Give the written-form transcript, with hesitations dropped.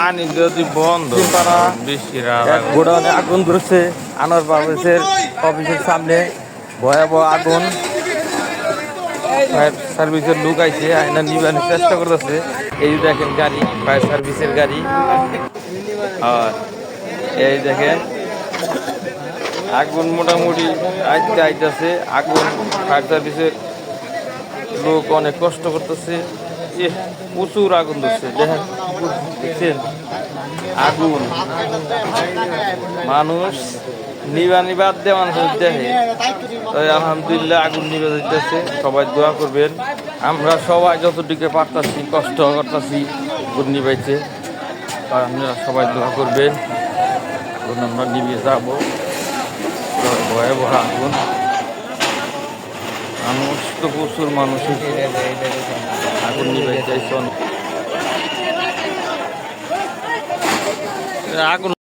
পানি যদি বন্ধ পাড়া বেশি গোডাউনে আগুন ধরেছে আনোয়ার বাবুসের অফিসের সামনে ভয়াবহ আগুন। ফায়ার সার্ভিসের লোক আইছে আয়না নিবানোর চেষ্টা করতেছে। এই দেখেন গাড়ি ফায়ার সার্ভিসের গাড়ি, আর এই দেখেন আগুন মোটামুটি আইতেছে। আগুন ফায়ার সার্ভিসের লোক অনেক কষ্ট করতেছে। প্রচুর আগুন ধরছে, দেখেন দেখছেন আগুন। মানুষ নিবাদ দিয়ে মানুষ দেখে। তাই আলহামদুলিল্লাহ আগুন নিভে যেতেছে। সবাই দোয়া করবেন। আমরা সবাই যতটুকু পারতাছি কষ্ট করতেছি আগুন নিবাইতে। আপনারা সবাই দোয়া করবেন, আগুন আমরা নিভিয়ে যাবো। ভয়াবহ আগুন, মানুষ তো প্রচুর মানুষ আগুন নিবাইতে আগুন